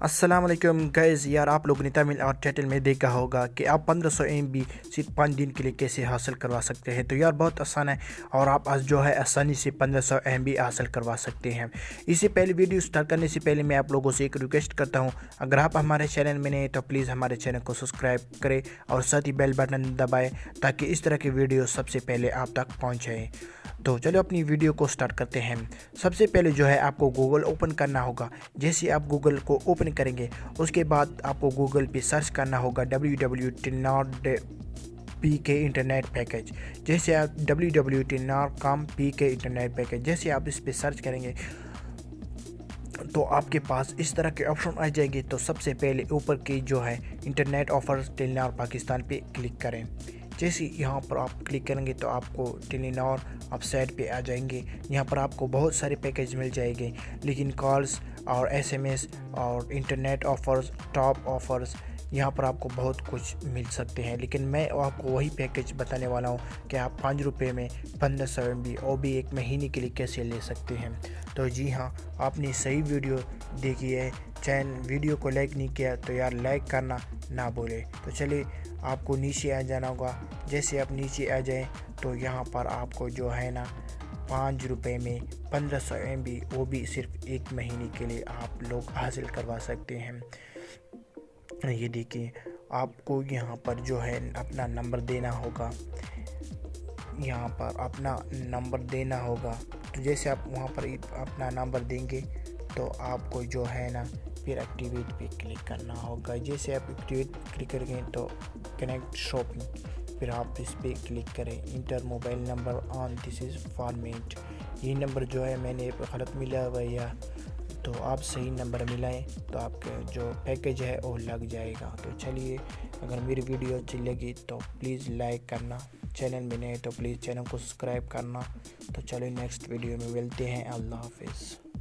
अस्सलाम वालेकुम गाइस। यार आप लोगों ने तमिल और टाइटल में देखा होगा कि आप 1500 MB सिर्फ 5 दिन के लिए कैसे हासिल करवा सकते हैं। तो यार बहुत आसान है और आप आज जो है आसानी से 1500 MB हासिल करवा सकते हैं। इससे पहले वीडियो स्टार्ट करने से पहले मैं आप लोगों से एक रिक्वेस्ट करता हूं, अगर आप हमारे चैनल में नए तो प्लीज़ हमारे चैनल को सब्सक्राइब करें और साथ ही बेल बटन दबाएँ ताकि इस तरह की वीडियो सबसे पहले आप तक पहुँचे। तो चलो अपनी वीडियो को स्टार्ट करते हैं। सबसे पहले जो है आपको गूगल ओपन करना होगा। जैसे आप गूगल को ओपन करेंगे उसके बाद आपको गूगल पे सर्च करना होगा www.telenor.pk इंटरनेट पैकेज। जैसे आप www.telenor.com.pk इंटरनेट पैकेज जैसे आप इस पे सर्च करेंगे तो आपके पास इस तरह के ऑप्शन आ जाएंगे। तो सबसे पहले ऊपर की जो है इंटरनेट ऑफर टेलीनॉर पाकिस्तान पे क्लिक करें। जैसे यहाँ पर आप क्लिक करेंगे तो आपको टेलीनॉर वेबसाइट पे आ जाएंगे। यहाँ पर आपको बहुत सारे पैकेज मिल जाएंगे, लेकिन कॉल्स और SMS और इंटरनेट ऑफर्स, टॉप ऑफर्स, यहाँ पर आपको बहुत कुछ मिल सकते हैं। लेकिन मैं आपको वही पैकेज बताने वाला हूँ कि आप 5 रुपये में 1500 MB वो भी एक महीने के लिए कैसे ले सकते हैं। तो जी हाँ, आपने सही वीडियो देखी है। वीडियो को लाइक नहीं किया तो यार लाइक करना ना भूले। तो चलिए आपको नीचे आ जाना होगा। जैसे आप नीचे आ जाएं तो यहाँ पर आपको जो है ना 5 रुपये में 1500 MB वो भी सिर्फ एक महीने के लिए आप लोग हासिल करवा सकते हैं। ये देखिए, आपको यहाँ पर जो है अपना नंबर देना होगा। यहाँ पर अपना नंबर देना होगा। तो जैसे आप वहाँ पर अपना नंबर देंगे तो आपको जो है ना फिर एक्टिवेट पे क्लिक करना होगा। जैसे आप एक्टिवेट क्लिक करेंगे तो कनेक्ट शॉपिंग, फिर आप इस पर क्लिक करें। Inter mobile number on this is format. ये नंबर जो है मैंने गलत मिला हुआ है, तो आप सही नंबर मिलाएं तो आपका जो पैकेज है वो लग जाएगा। तो चलिए, अगर मेरी वीडियो अच्छी लगी तो प्लीज़ लाइक करना, चैनल में नए तो प्लीज़ चैनल को सब्सक्राइब करना। तो चलिए नेक्स्ट वीडियो में मिलते हैं। अल्लाह हाफिज़।